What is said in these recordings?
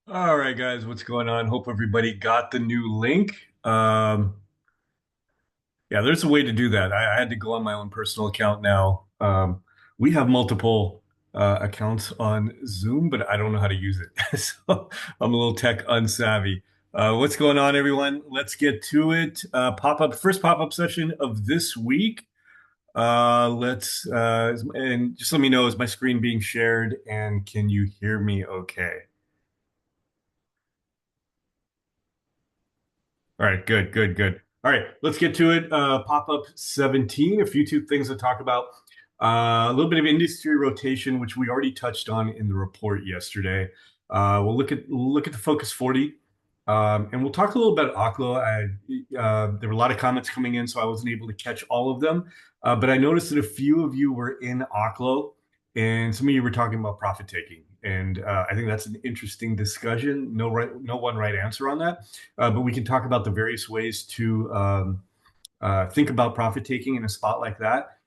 All right, guys, what's going on? Hope everybody got the new link. Yeah, there's a way to do that. I had to go on my own personal account now. We have multiple accounts on Zoom, but I don't know how to use it. So I'm a little tech unsavvy. What's going on, everyone? Let's get to it. First pop-up session of this week. And just let me know, is my screen being shared and can you hear me okay? All right, good, good, good. All right, let's get to it. Pop-up 17, a few two things to talk about. A little bit of industry rotation, which we already touched on in the report yesterday. We'll look at the Focus 40, and we'll talk a little about Oklo. There were a lot of comments coming in, so I wasn't able to catch all of them. But I noticed that a few of you were in Oklo, and some of you were talking about profit taking. And I think that's an interesting discussion. No one right answer on that. But we can talk about the various ways to think about profit taking in a spot like that.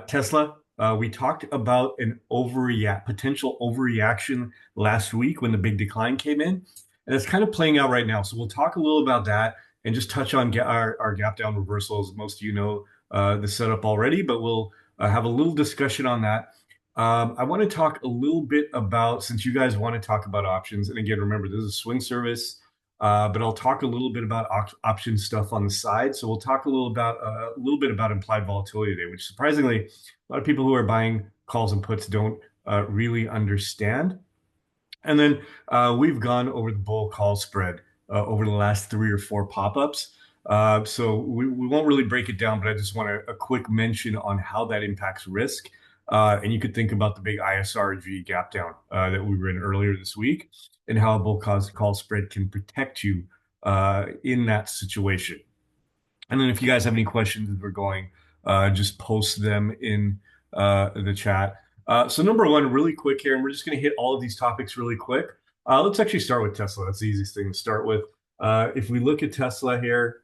Tesla, we talked about an potential overreaction last week when the big decline came in, and it's kind of playing out right now. So we'll talk a little about that and just touch on our gap down reversals. Most of you know the setup already, but we'll have a little discussion on that. I want to talk a little bit about, since you guys want to talk about options, and again, remember, this is a swing service. But I'll talk a little bit about option stuff on the side. So we'll talk a little bit about implied volatility today, which surprisingly, a lot of people who are buying calls and puts don't really understand. And then we've gone over the bull call spread over the last three or four pop-ups. So we won't really break it down, but I just want a quick mention on how that impacts risk. And you could think about the big ISRG gap down that we were in earlier this week and how a bull call spread can protect you in that situation. And then if you guys have any questions as we're going, just post them in the chat. So number one, really quick here, and we're just going to hit all of these topics really quick. Let's actually start with Tesla. That's the easiest thing to start with. If we look at Tesla here,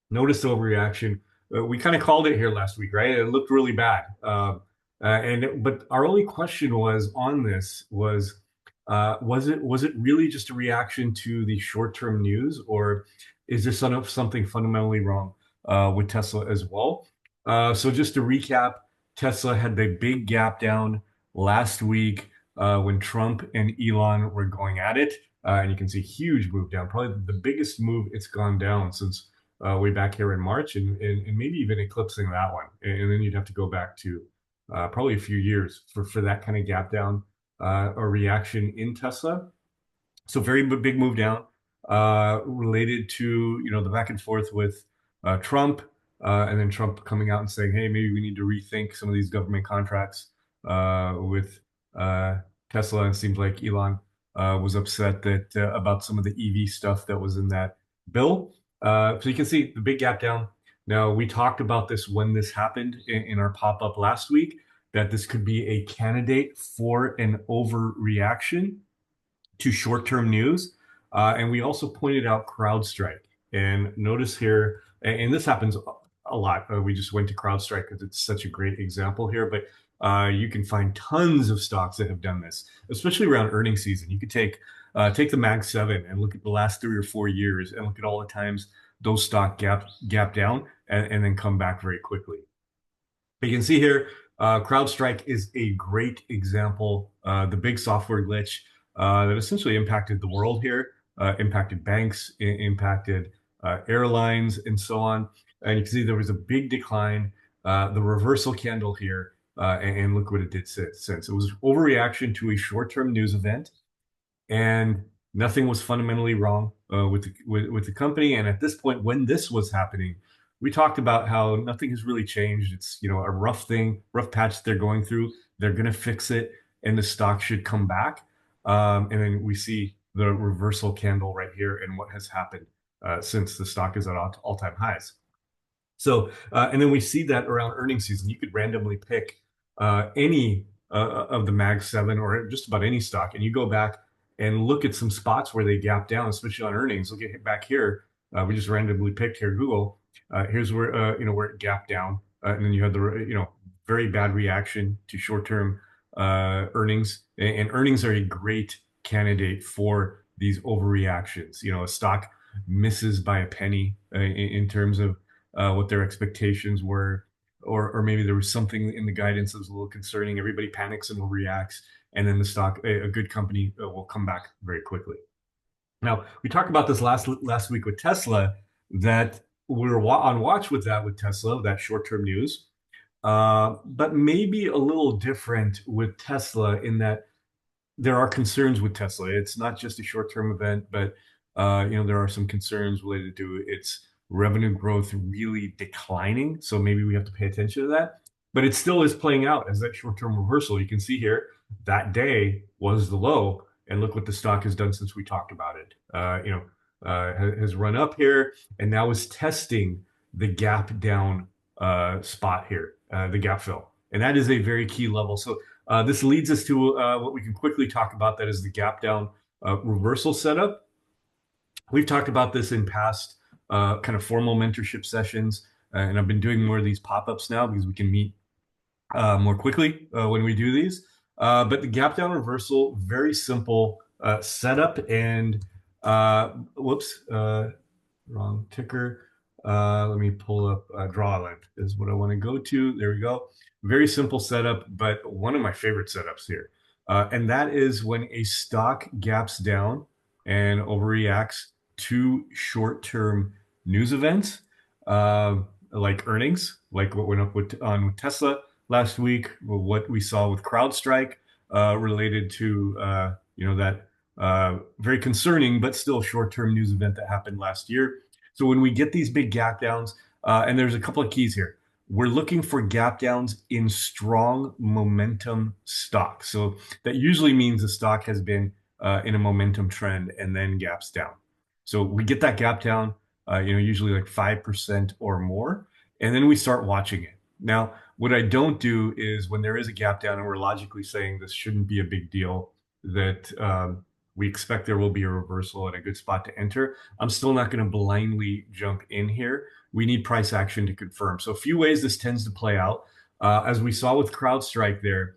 notice the overreaction. We kind of called it here last week, right? It looked really bad. But our only question was on this was it really just a reaction to the short-term news, or is there something fundamentally wrong with Tesla as well? So just to recap, Tesla had the big gap down last week when Trump and Elon were going at it. And you can see huge move down, probably the biggest move it's gone down since way back here in March, and maybe even eclipsing that one. And then you'd have to go back to probably a few years for that kind of gap down or reaction in Tesla. So very big move down related to the back and forth with Trump, and then Trump coming out and saying, "Hey, maybe we need to rethink some of these government contracts with Tesla." And it seems like Elon was upset that about some of the EV stuff that was in that bill. So you can see the big gap down. Now, we talked about this when this happened in our pop-up last week, that this could be a candidate for an overreaction to short-term news. And we also pointed out CrowdStrike. And notice here, and this happens a lot. We just went to CrowdStrike because it's such a great example here, but you can find tons of stocks that have done this, especially around earnings season. You could take the Mag 7 and look at the last 3 or 4 years and look at all the times those stock gap down and then come back very quickly. But you can see here, CrowdStrike is a great example. The big software glitch that essentially impacted the world here, impacted banks, impacted airlines, and so on. And you can see there was a big decline, the reversal candle here, and look what it did since. It was overreaction to a short-term news event, and nothing was fundamentally wrong with the company. And at this point, when this was happening, we talked about how nothing has really changed. It's a rough patch they're going through. They're going to fix it, and the stock should come back. And then we see the reversal candle right here and what has happened since the stock is at all-time highs. So, and then we see that around earnings season, you could randomly pick any of the Mag 7 or just about any stock, and you go back and look at some spots where they gap down, especially on earnings. Look at back here. We just randomly picked here Google. Here's where where it gapped down, and then you had the very bad reaction to short-term earnings, and earnings are a great candidate for these overreactions. A stock misses by a penny in terms of what their expectations were, or maybe there was something in the guidance that was a little concerning. Everybody panics and overreacts, and then the stock, a good company, will come back very quickly. Now, we talked about this last week with Tesla, that we're on watch with Tesla, that short-term news. But maybe a little different with Tesla in that there are concerns with Tesla. It's not just a short-term event, but there are some concerns related to its revenue growth really declining. So maybe we have to pay attention to that. But it still is playing out as that short-term reversal. You can see here that day was the low, and look what the stock has done since we talked about it. Has run up here and now is testing the gap down spot here, the gap fill, and that is a very key level. So this leads us to what we can quickly talk about. That is the gap down reversal setup. We've talked about this in past kind of formal mentorship sessions, and I've been doing more of these pop-ups now because we can meet more quickly when we do these. But the gap down reversal, very simple setup. And whoops, wrong ticker. Let me pull up draw length is what I want to go to. There we go. Very simple setup, but one of my favorite setups here. And that is when a stock gaps down and overreacts to short-term news events, like earnings, like what went up on Tesla last week, what we saw with CrowdStrike related to that very concerning but still short-term news event that happened last year. So when we get these big gap downs, and there's a couple of keys here, we're looking for gap downs in strong momentum stocks. So that usually means the stock has been in a momentum trend and then gaps down. So we get that gap down, usually like 5% or more, and then we start watching it. Now, what I don't do is when there is a gap down and we're logically saying this shouldn't be a big deal, that we expect there will be a reversal and a good spot to enter, I'm still not going to blindly jump in here. We need price action to confirm. So a few ways this tends to play out. As we saw with CrowdStrike there,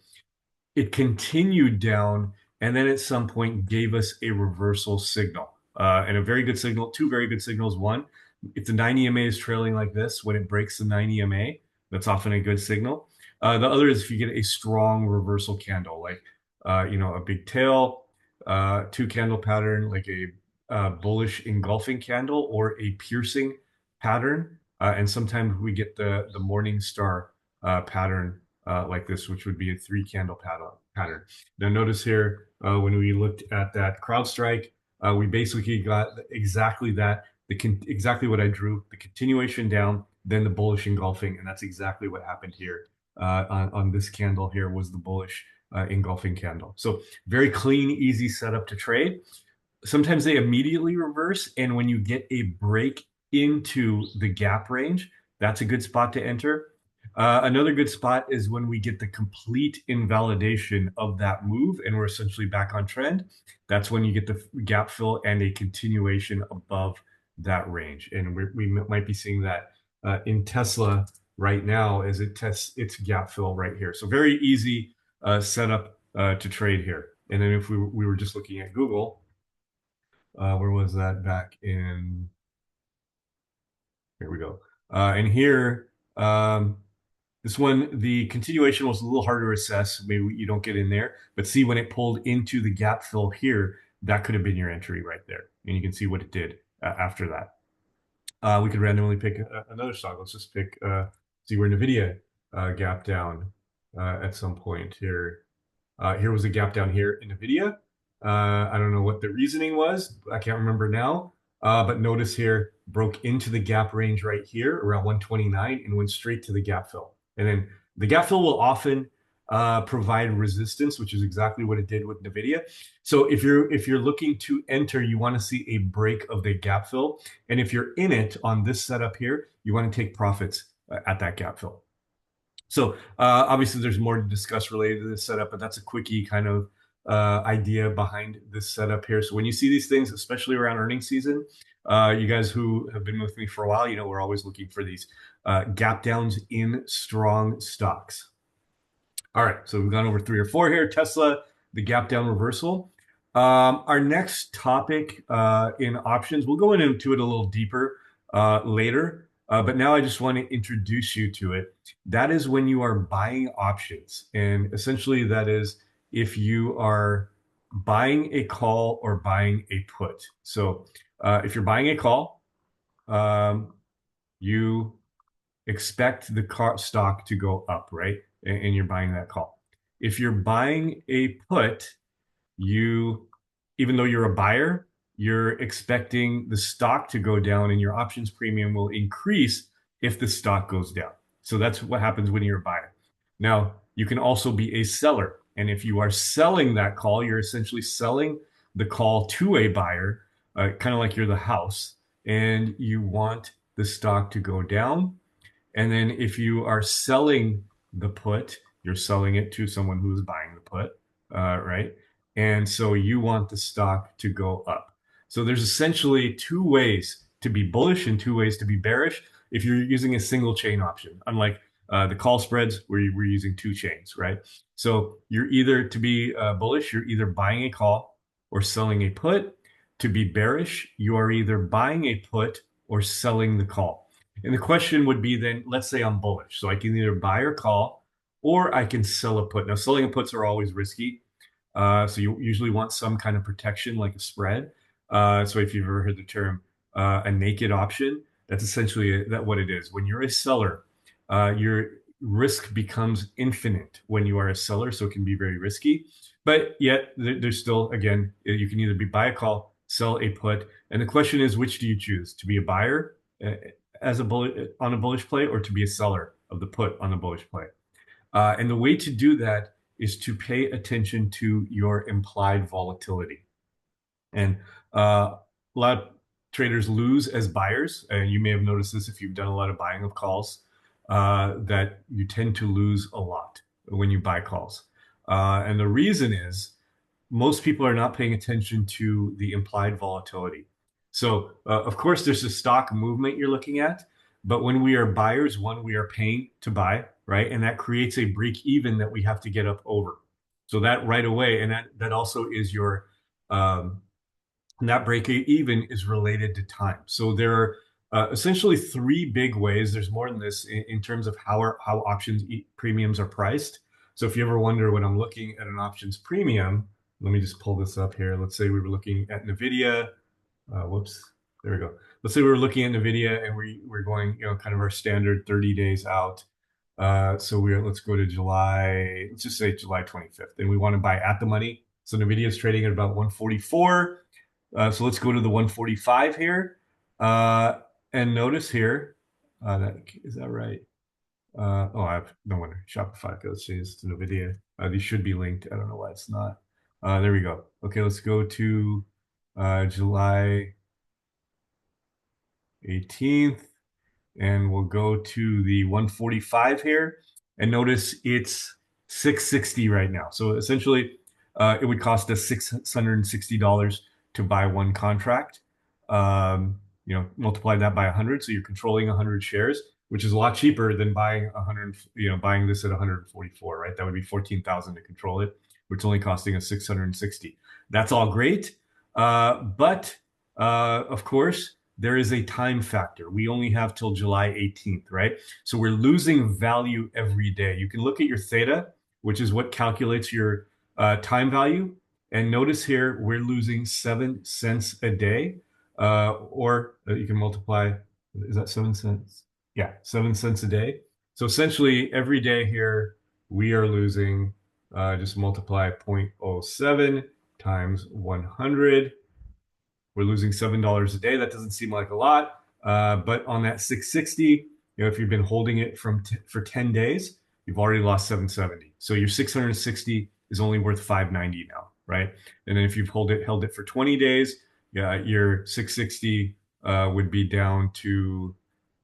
it continued down and then at some point gave us a reversal signal. And a very good signal, two very good signals. One, if the 9 EMA is trailing like this, when it breaks the 9 EMA, that's often a good signal. The other is if you get a strong reversal candle, like a big tail, two candle pattern, like a bullish engulfing candle or a piercing pattern. And sometimes we get the morning star pattern like this, which would be a 3 candle pattern. Now notice here, when we looked at that CrowdStrike, we basically got exactly that, exactly what I drew, the continuation down, then the bullish engulfing, and that's exactly what happened here. On this candle here was the bullish engulfing candle. So very clean, easy setup to trade. Sometimes they immediately reverse, and when you get a break into the gap range, that's a good spot to enter. Another good spot is when we get the complete invalidation of that move and we're essentially back on trend. That's when you get the gap fill and a continuation above that range. And we might be seeing that in Tesla right now as it tests its gap fill right here. So very easy setup to trade here. And then if we were just looking at Google, where was that back in? Here we go. And here, this one, the continuation was a little harder to assess. Maybe you don't get in there, but see when it pulled into the gap fill here, that could have been your entry right there. And you can see what it did after that. We could randomly pick another stock. Let's just pick, see where NVIDIA gap down at some point here. Here was a gap down here in NVIDIA. I don't know what the reasoning was. I can't remember now. But notice here, broke into the gap range right here around 129 and went straight to the gap fill. And then the gap fill will often provide resistance, which is exactly what it did with NVIDIA. So if you're looking to enter, you want to see a break of the gap fill. And if you're in it on this setup here, you want to take profits at that gap fill. So obviously there's more to discuss related to this setup, but that's a quickie kind of idea behind this setup here. So when you see these things, especially around earnings season, you guys who have been with me for a while, we're always looking for these gap downs in strong stocks. All right, so we've gone over 3 or 4 here. Tesla, the gap down reversal. Our next topic in options, we'll go into it a little deeper later, but now I just want to introduce you to it. That is when you are buying options. And essentially, that is if you are buying a call or buying a put. So if you're buying a call, you expect the stock to go up, right? And you're buying that call. If you're buying a put, you, even though you're a buyer, you're expecting the stock to go down and your options premium will increase if the stock goes down. So that's what happens when you're a buyer. Now, you can also be a seller. And if you are selling that call, you're essentially selling the call to a buyer, kind of like you're the house, and you want the stock to go down. And then if you are selling the put, you're selling it to someone who's buying the put, right? And so you want the stock to go up. So there's essentially two ways to be bullish and two ways to be bearish if you're using a single chain option, unlike the call spreads where we're using two chains, right? So you're either to be bullish, you're either buying a call or selling a put. To be bearish, you are either buying a put or selling the call. And the question would be then, let's say I'm bullish. So I can either buy or call, or I can sell a put. Now, selling a puts are always risky. So you usually want some kind of protection like a spread. So if you've ever heard the term a naked option, that's essentially that what it is. When you're a seller, your risk becomes infinite when you are a seller. So it can be very risky. But yet there's still, again, you can either be buy a call, sell a put. And the question is, which do you choose? To be a buyer as a on a bullish play, or to be a seller of the put on a bullish play? And the way to do that is to pay attention to your implied volatility. And a lot of traders lose as buyers. And you may have noticed this if you've done a lot of buying of calls, that you tend to lose a lot when you buy calls. And the reason is most people are not paying attention to the implied volatility. So, of course, there's a stock movement you're looking at, but when we are buyers, one, we are paying to buy, right? And that creates a break even that we have to get up over. So that right away, and that also is your um, that break even is related to time. So there are essentially three big ways. There's more than this in terms of how options premiums are priced. So if you ever wonder when I'm looking at an options premium, let me just pull this up here. Let's say we were looking at NVIDIA. Whoops, there we go. Let's say we were looking at NVIDIA and we're going, kind of our standard 30 days out. So let's go to July, let's just say July 25th. And we want to buy at the money. So NVIDIA is trading at about 144. So let's go to the 145 here. And notice here, is that right? I have no wonder. Shopify goes changes to NVIDIA. These should be linked. I don't know why it's not. There we go. Okay, let's go to July 18th, and we'll go to the 145 here. And notice it's 660 right now. So essentially, it would cost us $660 to buy one contract. Multiply that by 100, so you're controlling 100 shares, which is a lot cheaper than buying 100. Buying this at 144, right? That would be 14,000 to control it, which is only costing us 660. That's all great, but of course there is a time factor. We only have till July 18th, right? So we're losing value every day. You can look at your theta, which is what calculates your time value. And notice here, we're losing 7 cents a day, or you can multiply, is that 7 cents? Yeah, 7 cents a day. So essentially every day here, we are losing, just multiply 0.07 times 100. We're losing $7 a day. That doesn't seem like a lot, but on that 660, if you've been holding it for 10 days, you've already lost 770. So your 660 is only worth 590 now, right? And then if you've held it for 20 days, your 660 would be down to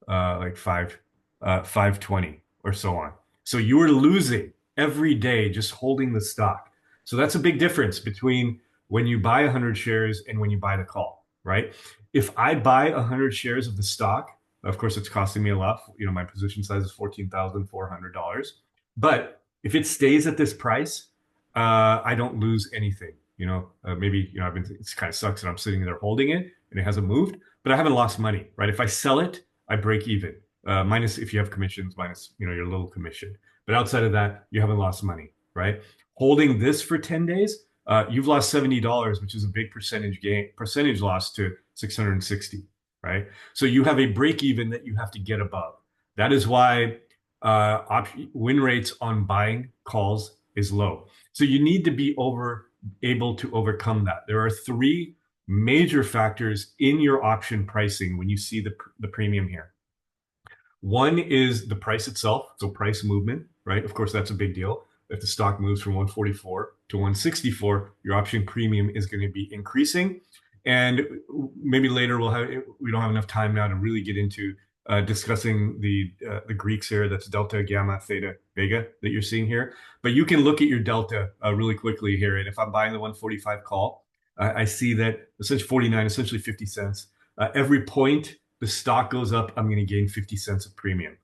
like 520 or so on. So you are losing every day just holding the stock. So that's a big difference between when you buy 100 shares and when you buy the call, right? If I buy 100 shares of the stock, of course, it's costing me a lot. My position size is $14,400. But if it stays at this price, I don't lose anything. Maybe, it kind of sucks that I'm sitting there holding it and it hasn't moved, but I haven't lost money, right? If I sell it, I break even, minus if you have commissions, minus, your little commission. But outside of that, you haven't lost money, right? Holding this for 10 days, you've lost $70, which is a big percentage loss to 660, right? So you have a break even that you have to get above. That is why win rates on buying calls is low. So you need to be able to overcome that. There are three major factors in your option pricing when you see the premium here. One is the price itself, so price movement, right? Of course, that's a big deal. If the stock moves from 144 to 164, your option premium is going to be increasing. And maybe later we don't have enough time now to really get into discussing the Greeks here. That's delta, gamma, theta, vega that you're seeing here. But you can look at your delta really quickly here. And if I'm buying the 145 call, I see that essentially 49, essentially 50 cents. Every point the stock goes up, I'm going to gain 50 cents of premium.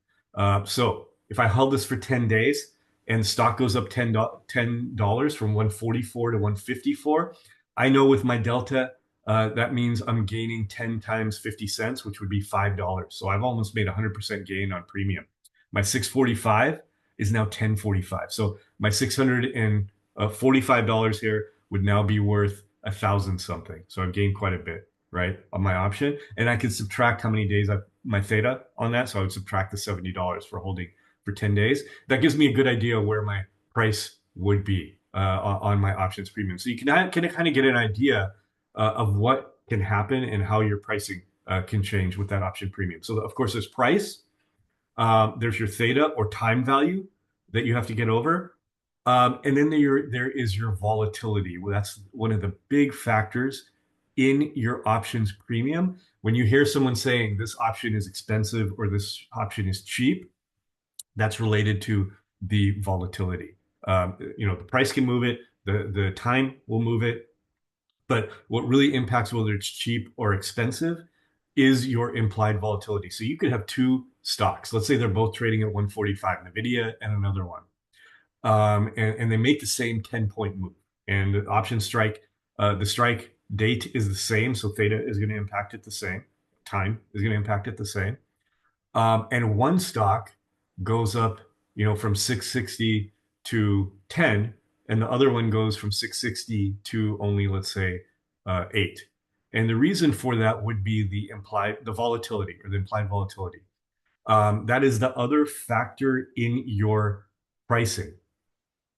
So if I held this for 10 days and stock goes up $10 from 144 to 154, I know with my delta, that means I'm gaining 10 times 50 cents, which would be $5. So I've almost made 100% gain on premium. My 645 is now 1045. So my $645 here would now be worth 1,000 something. So I've gained quite a bit, right, on my option. And I could subtract how many days my theta on that. So I would subtract the $70 for holding for 10 days. That gives me a good idea where my price would be on my options premium. So you can kind of get an idea of what can happen and how your pricing can change with that option premium. So of course, there's price, there's your theta or time value that you have to get over. And then there is your volatility. Well, that's one of the big factors in your options premium. When you hear someone saying this option is expensive or this option is cheap, that's related to the volatility. The price can move it, the time will move it, but what really impacts whether it's cheap or expensive is your implied volatility. So you could have two stocks. Let's say they're both trading at 145, NVIDIA and another one. And they make the same 10-point move. And the option strike, the strike date is the same. So theta is going to impact it the same. Time is going to impact it the same. And one stock goes up, from 660 to 10, and the other one goes from 660 to only, let's say, 8. And the reason for that would be the volatility or the implied volatility. That is the other factor in your pricing.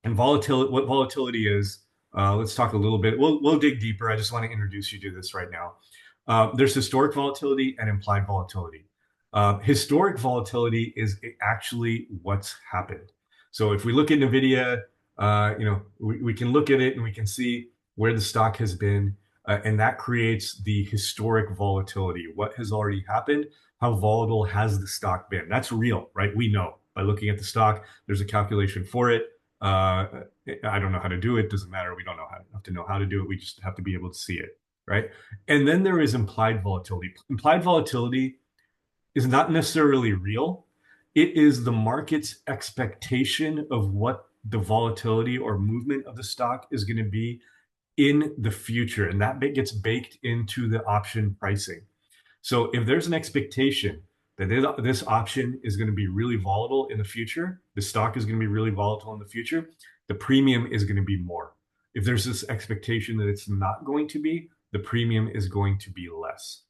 And what volatility is, let's talk a little bit. We'll dig deeper. I just want to introduce you to this right now. There's historic volatility and implied volatility. Historic volatility is actually what's happened. So if we look at NVIDIA, we can look at it and we can see where the stock has been, and that creates the historic volatility. What has already happened? How volatile has the stock been? That's real, right? We know by looking at the stock. There's a calculation for it. I don't know how to do it. Doesn't matter. We don't have to know how to do it. We just have to be able to see it, right? And then there is implied volatility. Implied volatility is not necessarily real. It is the market's expectation of what the volatility or movement of the stock is going to be in the future. And that bit gets baked into the option pricing. So if there's an expectation that this option is going to be really volatile in the future, the stock is going to be really volatile in the future, the premium is going to be more. If there's this expectation that it's not going to be, the premium is going to be less.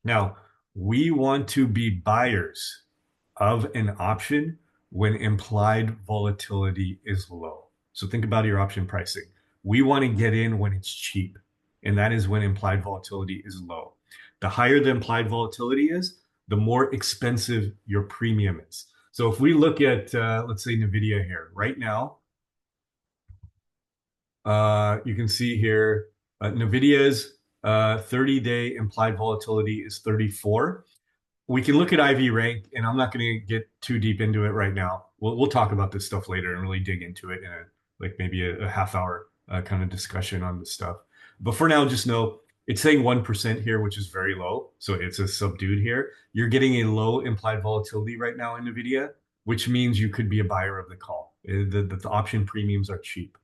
Now, we want to be buyers of an option when implied volatility is low. So think about your option pricing. We want to get in when it's cheap, and that is when implied volatility is low. The higher the implied volatility is, the more expensive your premium is. So if we look at, let's say, NVIDIA here, right now, you can see here, NVIDIA's 30-day implied volatility is 34. We can look at IV rank, and I'm not going to get too deep into it right now. We'll talk about this stuff later and really dig into it in maybe a half hour kind of discussion on this stuff. But for now, just know it's saying 1% here, which is very low. So it's a subdued here. You're getting a low implied volatility right now in NVIDIA, which means you could be a buyer of the call. The option premiums are cheap.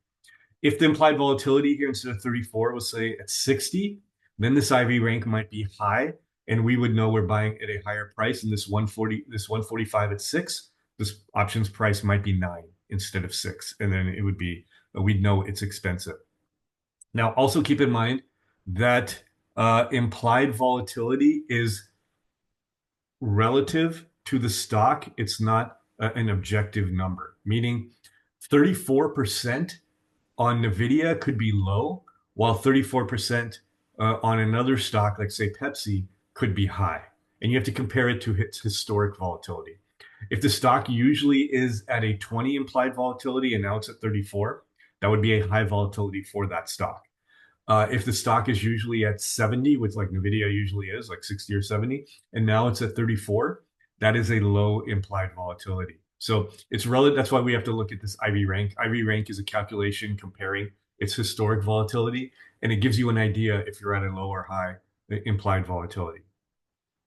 If the implied volatility here instead of 34 was say at 60, then this IV rank might be high, and we would know we're buying at a higher price. And this 140, this 145 at 6, this options price might be 9 instead of 6, and then it would be we'd know it's expensive. Now, also keep in mind that implied volatility is relative to the stock. It's not an objective number, meaning 34% on Nvidia could be low, while 34% on another stock, like say Pepsi, could be high. And you have to compare it to its historic volatility. If the stock usually is at a 20 implied volatility and now it's at 34, that would be a high volatility for that stock. If the stock is usually at 70, which like Nvidia usually is, like 60 or 70, and now it's at 34, that is a low implied volatility. So it's relative. That's why we have to look at this IV rank. IV rank is a calculation comparing its historic volatility, and it gives you an idea if you're at a low or high implied volatility.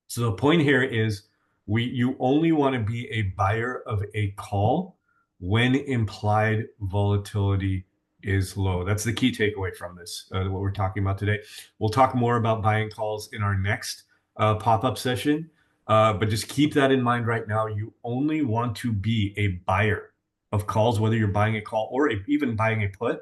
So the point here is you only want to be a buyer of a call when implied volatility is low. That's the key takeaway from this, what we're talking about today. We'll talk more about buying calls in our next pop-up session, but just keep that in mind right now. You only want to be a buyer of calls, whether you're buying a call or even buying a put,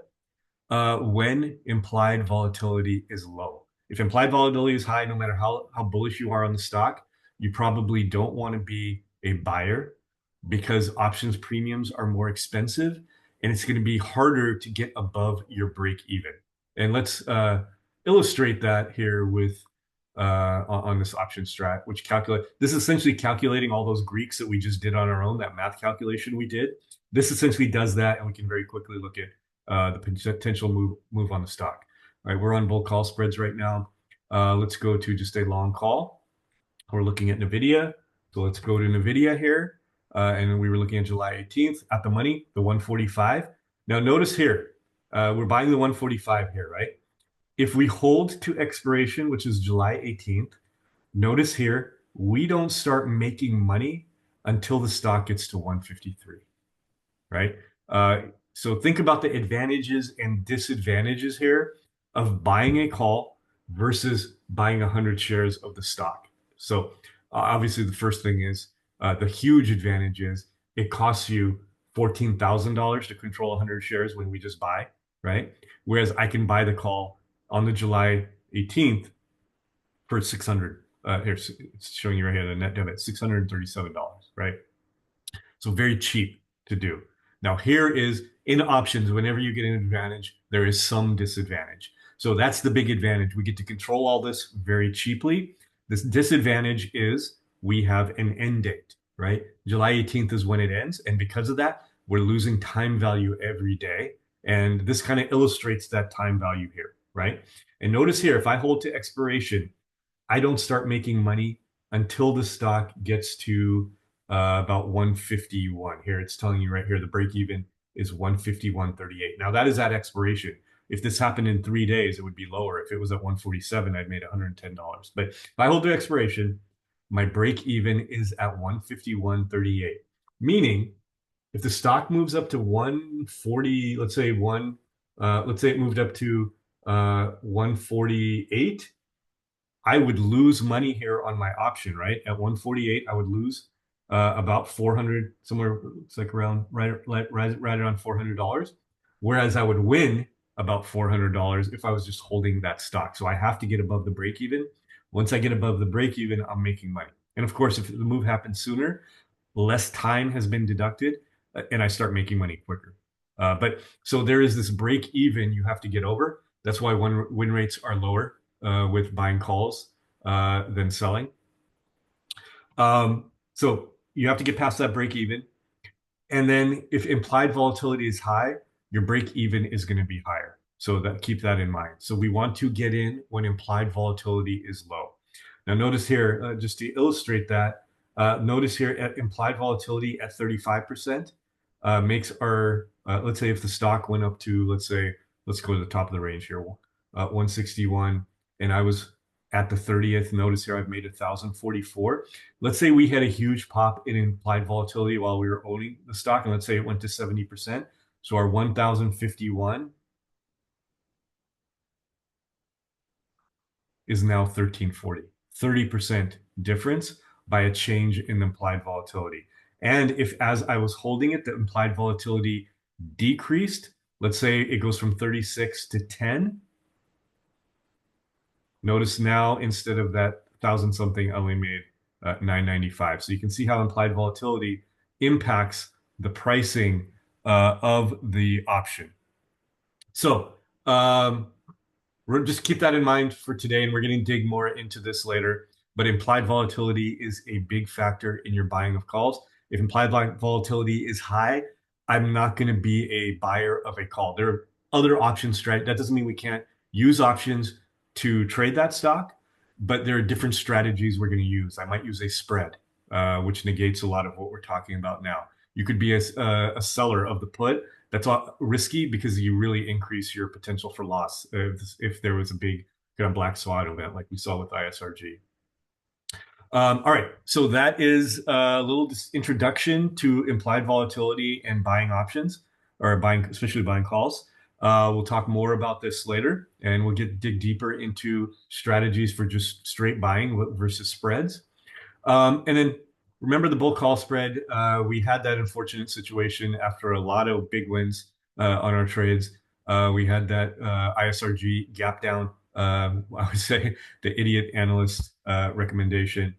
when implied volatility is low. If implied volatility is high, no matter how bullish you are on the stock, you probably don't want to be a buyer because options premiums are more expensive and it's going to be harder to get above your break even. And let's illustrate that here with on this option strat, which this is essentially calculating all those Greeks that we just did on our own, that math calculation we did. This essentially does that, and we can very quickly look at the potential move on the stock. All right, we're on bull call spreads right now. Let's go to just a long call. We're looking at NVIDIA. So let's go to NVIDIA here. And we were looking at July 18th at the money, the 145. Now notice here, we're buying the 145 here, right? If we hold to expiration, which is July 18th, notice here, we don't start making money until the stock gets to 153, right? So think about the advantages and disadvantages here of buying a call versus buying 100 shares of the stock. So obviously the first thing is the huge advantage is it costs you $14,000 to control 100 shares when we just buy, right? Whereas I can buy the call on the July 18th for 600. Here, it's showing you right here, the net debit, $637, right? So very cheap to do. Now here is in options, whenever you get an advantage, there is some disadvantage. So that's the big advantage. We get to control all this very cheaply. This disadvantage is we have an end date, right? July 18th is when it ends. And because of that, we're losing time value every day. And this kind of illustrates that time value here, right? And notice here, if I hold to expiration, I don't start making money until the stock gets to about 151. Here it's telling you right here the break even is 151.38. Now that is at expiration. If this happened in 3 days, it would be lower. If it was at 147, I'd made $110. But if I hold to expiration, my break even is at 151.38. Meaning, if the stock moves up to 140, let's say it moved up to 148. I would lose money here on my option, right? At 148, I would lose about 400, somewhere it's like around right around $400. Whereas I would win about $400 if I was just holding that stock. So I have to get above the break even. Once I get above the break even, I'm making money. And of course, if the move happens sooner, less time has been deducted, and I start making money quicker. But so there is this break even you have to get over. That's why win rates are lower with buying calls than selling. So you have to get past that break even. And then if implied volatility is high, your break even is going to be higher. So keep that in mind. So we want to get in when implied volatility is low. Now notice here, just to illustrate that, notice here at implied volatility at 35% makes our, let's say if the stock went up to, let's go to the top of the range here, 161, and I was at the 30th. Notice here I've made 1,044. Let's say we had a huge pop in implied volatility while we were owning the stock, and let's say it went to 70%. So our 1,051 is now 1340. 30% difference by a change in implied volatility. And if, as I was holding it, the implied volatility decreased, let's say it goes from 36 to 10, notice now instead of that thousand something, I only made 995. So you can see how implied volatility impacts the pricing of the option. So we're just keep that in mind for today, and we're going to dig more into this later. But implied volatility is a big factor in your buying of calls. If implied volatility is high, I'm not going to be a buyer of a call. There are other options, right? That doesn't mean we can't use options to trade that stock, but there are different strategies we're going to use. I might use a spread, which negates a lot of what we're talking about now. You could be a seller of the put. That's risky because you really increase your potential for loss if there was a big kind of black swan event like we saw with ISRG. All right, so that is a little introduction to implied volatility and buying options, or buying, especially buying calls. We'll talk more about this later, and we'll dig deeper into strategies for just straight buying versus spreads. And then remember the bull call spread. We had that unfortunate situation after a lot of big wins on our trades. We had that ISRG gap down. I would say the idiot analyst recommendation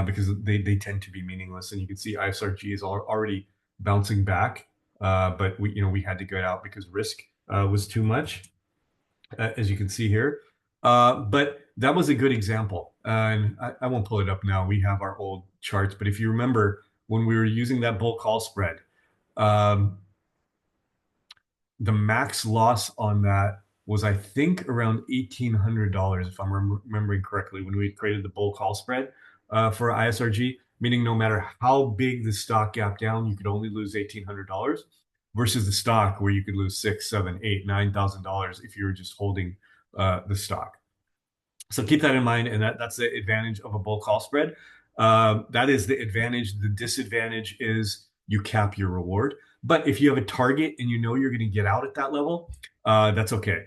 because they tend to be meaningless, and you can see ISRG is already bouncing back, but we had to get out because risk was too much, as you can see here. But that was a good example. And I won't pull it up now. We have our old charts. But if you remember, when we were using that bull call spread, um, the max loss on that was, I think, around $1,800, if I'm remembering correctly, when we created the bull call spread for ISRG, meaning no matter how big the stock gap down, you could only lose $1,800 versus the stock where you could lose six, seven, eight, $9,000 if you were just holding the stock. So keep that in mind, and that's the advantage of a bull call spread. That is the advantage. The disadvantage is you cap your reward. But if you have a target and you know you're going to get out at that level, that's okay.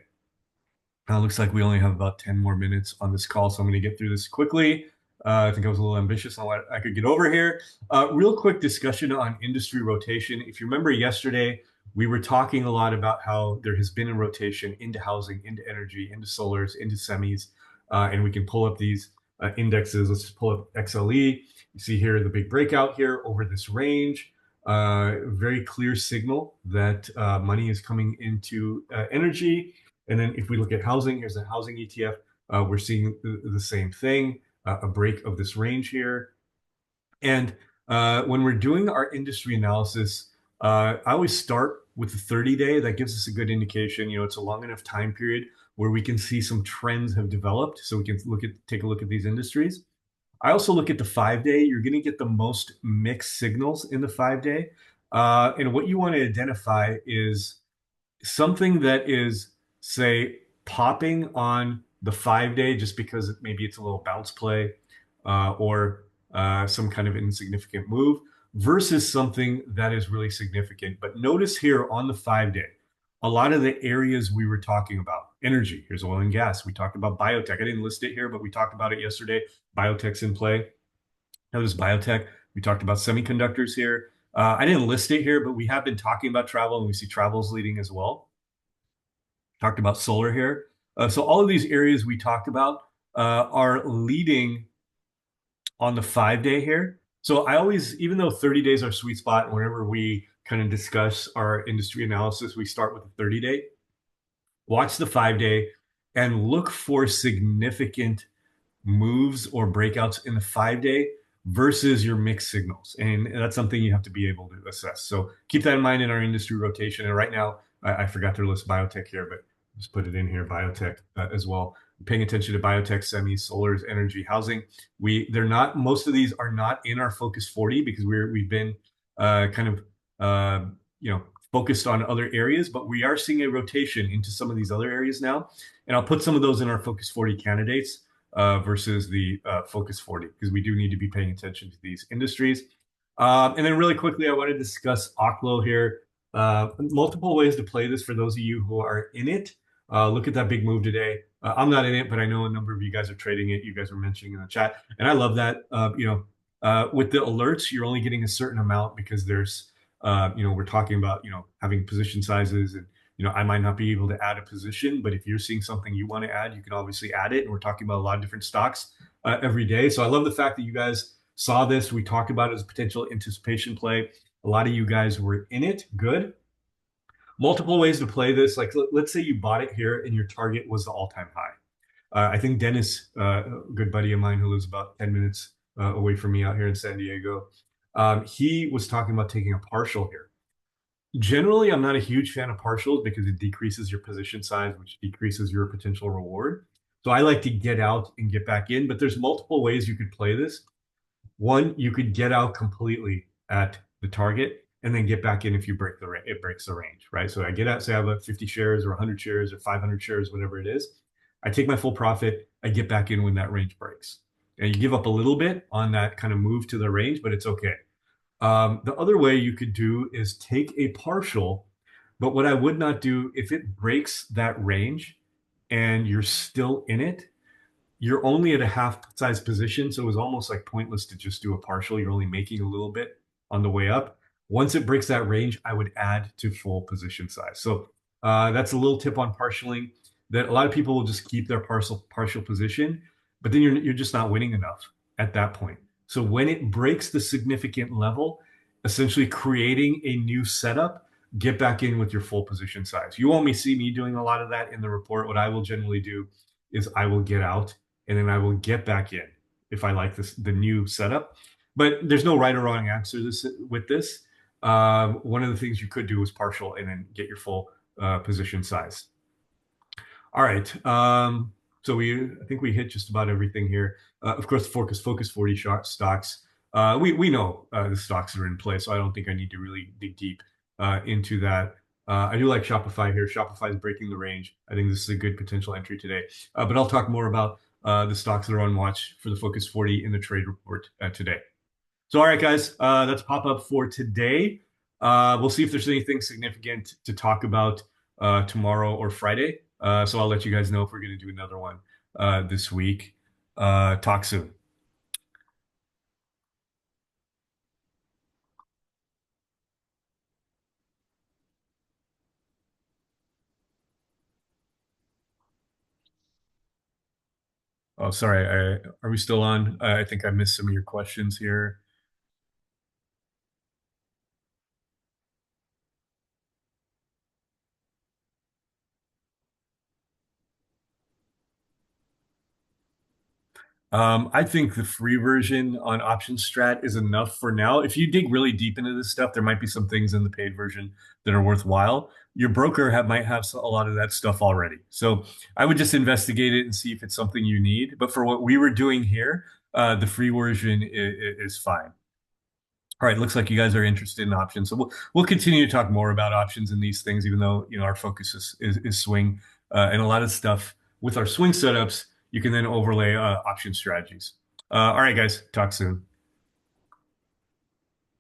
Looks like we only have about 10 more minutes on this call, so I'm going to get through this quickly. I think I was a little ambitious on what I could get over here. Real quick discussion on industry rotation. If you remember yesterday, we were talking a lot about how there has been a rotation into housing, into energy, into solars, into semis, and we can pull up these indexes. Let's just pull up XLE. You see here the big breakout here over this range. Very clear signal that money is coming into energy. And then if we look at housing, here's a housing ETF. We're seeing the same thing, a break of this range here. And when we're doing our industry analysis, I always start with the 30-day. That gives us a good indication. It's a long enough time period where we can see some trends have developed, so we can take a look at these industries. I also look at the 5-day. You're going to get the most mixed signals in the 5-day. And what you want to identify is something that is, say, popping on the 5-day just because maybe it's a little bounce play or some kind of insignificant move versus something that is really significant. But notice here on the 5-day, a lot of the areas we were talking about, energy, here's oil and gas. We talked about biotech. I didn't list it here, but we talked about it yesterday. Biotech's in play. Notice biotech. We talked about semiconductors here. I didn't list it here, but we have been talking about travel, and we see travel's leading as well. Talked about solar here. So all of these areas we talked about are leading on the 5-day here. So I always, even though 30 days are sweet spot, and whenever we kind of discuss our industry analysis, we start with the 30-day. Watch the 5-day and look for significant moves or breakouts in the 5-day versus your mixed signals. And that's something you have to be able to assess. So keep that in mind in our industry rotation. And right now, I forgot to list biotech here, but just put it in here, biotech as well. Paying attention to biotech, semis, solars, energy, housing. They're not, most of these are not in our focus 40 because we've been focused on other areas, but we are seeing a rotation into some of these other areas now. And I'll put some of those in our focus 40 candidates versus the focus 40 because we do need to be paying attention to these industries. And then really quickly, I want to discuss Oklo here. Multiple ways to play this for those of you who are in it. Look at that big move today. I'm not in it, but I know a number of you guys are trading it. You guys were mentioning in the chat, and I love that. With the alerts, you're only getting a certain amount because we're talking about, having position sizes, and I might not be able to add a position, but if you're seeing something you want to add, you can obviously add it. And we're talking about a lot of different stocks every day. So I love the fact that you guys saw this. We talked about it as a potential anticipation play. A lot of you guys were in it. Good. Multiple ways to play this. Like, let's say you bought it here and your target was the all-time high. I think Dennis, a good buddy of mine who lives about 10 minutes away from me out here in San Diego, he was talking about taking a partial here. Generally, I'm not a huge fan of partials because it decreases your position size, which decreases your potential reward. So I like to get out and get back in, but there's multiple ways you could play this. One, you could get out completely at the target and then get back in if you break it breaks the range, right? So I get out, say I have 50 shares or 100 shares or 500 shares, whatever it is. I take my full profit. I get back in when that range breaks. And you give up a little bit on that kind of move to the range, but it's okay. The other way you could do is take a partial, but what I would not do if it breaks that range and you're still in it, you're only at a half size position. So it was almost like pointless to just do a partial. You're only making a little bit on the way up. Once it breaks that range, I would add to full position size. So that's a little tip on partialing that a lot of people will just keep their partial position, but then you're just not winning enough at that point. So when it breaks the significant level, essentially creating a new setup, get back in with your full position size. You won't see me doing a lot of that in the report. What I will generally do is I will get out and then I will get back in if I like the new setup. But there's no right or wrong answer with this. One of the things you could do is partial and then get your full position size. All right. So I think we hit just about everything here. Of course, Focus 40 stocks. We know the stocks are in play, so I don't think I need to really dig deep into that. I do like Shopify here. Shopify is breaking the range. I think this is a good potential entry today. But I'll talk more about the stocks that are on watch for the Focus 40 in the trade report today. So, all right, guys, that's pop up for today. We'll see if there's anything significant to talk about tomorrow or Friday. So I'll let you guys know if we're going to do another one this week. Talk soon. Oh, sorry. Are we still on? I think I missed some of your questions here. I think the free version on Option Strat is enough for now. If you dig really deep into this stuff, there might be some things in the paid version that are worthwhile. Your broker might have a lot of that stuff already. So I would just investigate it and see if it's something you need. But for what we were doing here, the free version is fine. All right, looks like you guys are interested in options. So we'll continue to talk more about options in these things, even though our focus is swing and a lot of stuff with our swing setups. You can then overlay option strategies. All right, guys, talk soon.